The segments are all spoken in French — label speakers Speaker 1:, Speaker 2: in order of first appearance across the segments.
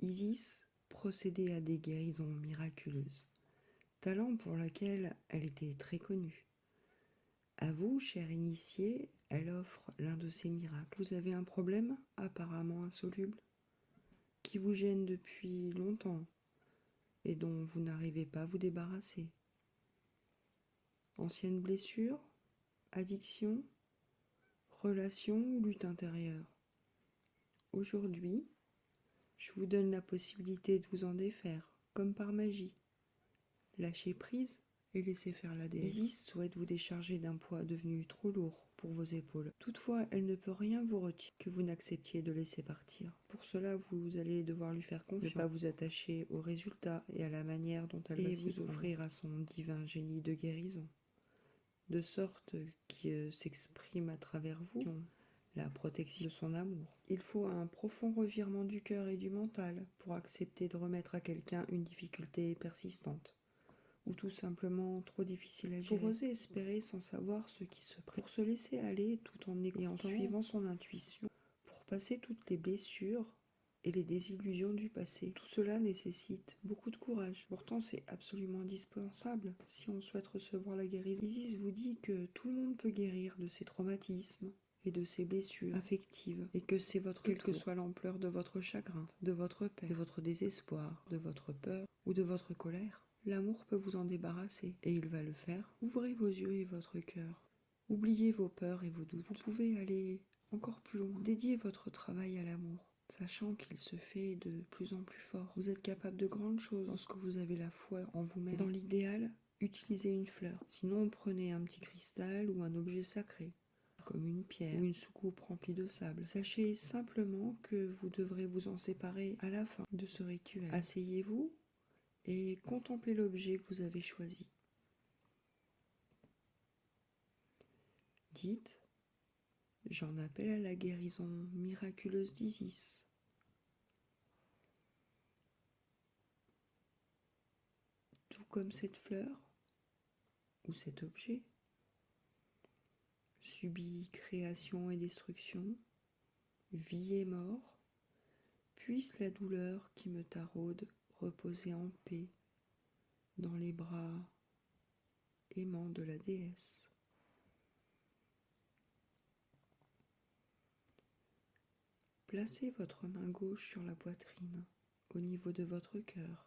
Speaker 1: Isis procédait à des guérisons miraculeuses, talent pour lequel elle était très connue. À vous, cher initié, elle offre l'un de ces miracles. Vous avez un problème apparemment insoluble qui vous gêne depuis longtemps et dont vous n'arrivez pas à vous débarrasser. Ancienne blessure, addiction, relation ou lutte intérieure. Aujourd'hui, je vous donne la possibilité de vous en défaire, comme par magie. Lâchez prise et laissez faire la déesse. Isis souhaite vous décharger d'un poids devenu trop lourd pour vos épaules. Toutefois, elle ne peut rien vous retirer que vous n'acceptiez de laisser partir. Pour cela, vous allez devoir lui faire confiance, ne pas vous attacher aux résultats et à la manière dont elle va vous offrir à son divin génie de guérison, de sorte qu'il s'exprime à travers vous la protection de son amour. Il faut un profond revirement du cœur et du mental pour accepter de remettre à quelqu'un une difficulté persistante, ou tout simplement trop difficile à gérer. Pour oser espérer sans savoir ce qui se prépare, pour se laisser aller tout en écoutant et en suivant son intuition, pour passer toutes les blessures et les désillusions du passé. Tout cela nécessite beaucoup de courage. Pourtant, c'est absolument indispensable si on souhaite recevoir la guérison. Isis vous dit que tout le monde peut guérir de ses traumatismes et de ses blessures affectives, et que c'est votre quelle que soit l'ampleur de votre chagrin, de votre peine, de votre désespoir, de votre peur ou de votre colère. L'amour peut vous en débarrasser, et il va le faire. Ouvrez vos yeux et votre cœur. Oubliez vos peurs et vos doutes. Vous pouvez aller encore plus loin. Dédiez votre travail à l'amour, sachant qu'il se fait de plus en plus fort. Vous êtes capable de grandes choses lorsque vous avez la foi en vous-même. Dans l'idéal, utilisez une fleur. Sinon, prenez un petit cristal ou un objet sacré, comme une pierre ou une soucoupe remplie de sable. Sachez simplement que vous devrez vous en séparer à la fin de ce rituel. Asseyez-vous et contemplez l'objet que vous avez choisi. Dites: j'en appelle à la guérison miraculeuse d'Isis. Tout comme cette fleur ou cet objet subit création et destruction, vie et mort, puisse la douleur qui me taraude reposer en paix dans les bras aimants de la déesse. Placez votre main gauche sur la poitrine, au niveau de votre cœur,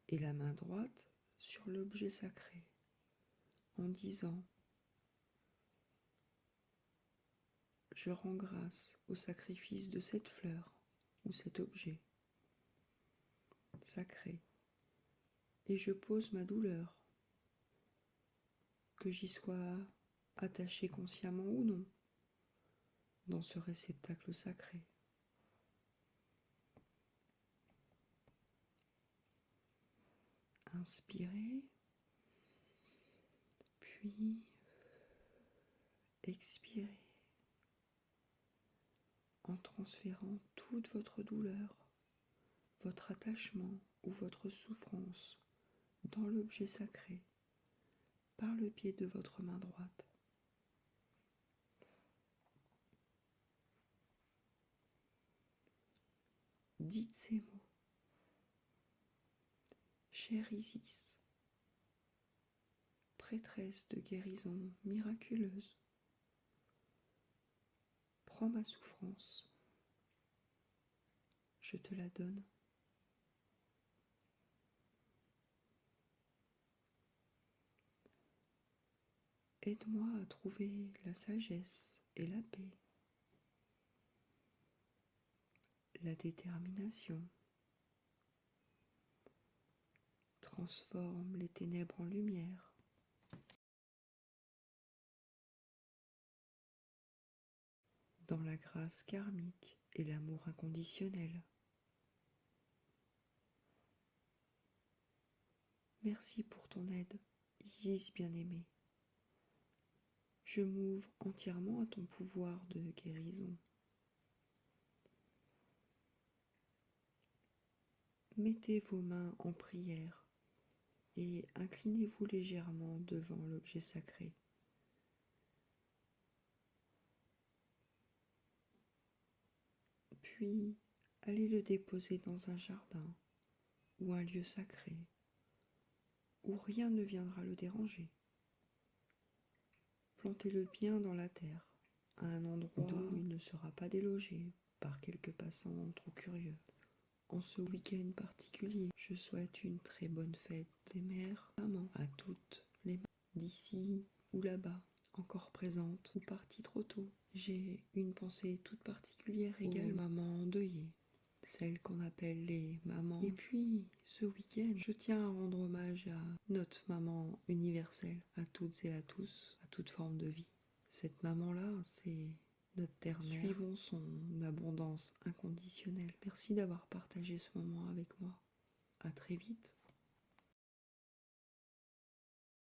Speaker 1: et la main droite sur l'objet sacré, en disant: je rends grâce au sacrifice de cette fleur ou cet objet sacré, et je pose ma douleur, que j'y sois attaché consciemment ou non, dans ce réceptacle sacré. Inspirez, puis expirez, en transférant toute votre douleur, votre attachement ou votre souffrance dans l'objet sacré par le pied de votre main droite. Dites ces mots: chère Isis, prêtresse de guérison miraculeuse, prends ma souffrance, je te la donne. Aide-moi à trouver la sagesse et la paix, la détermination. Transforme les ténèbres en lumière. Dans la grâce karmique et l'amour inconditionnel. Merci pour ton aide, Isis bien-aimée. Je m'ouvre entièrement à ton pouvoir de guérison. Mettez vos mains en prière et inclinez-vous légèrement devant l'objet sacré. Puis, Allez le déposer dans un jardin ou un lieu sacré où rien ne viendra le déranger. Plantez-le bien dans la terre, à un endroit d'où il ne sera pas délogé par quelques passants trop curieux. En ce week-end particulier, je souhaite une très bonne fête des mères, mamans, à toutes les mères d'ici ou là-bas, encore présentes ou parties trop tôt. J'ai une pensée toute particulière également aux mamans endeuillées, celles qu'on appelle les mamans. Et puis, ce week-end, je tiens à rendre hommage à notre maman universelle, à toutes et à tous, à toute forme de vie. Cette maman-là, c'est notre terre-mère. Suivons son abondance inconditionnelle. Merci d'avoir partagé ce moment avec moi. À très vite.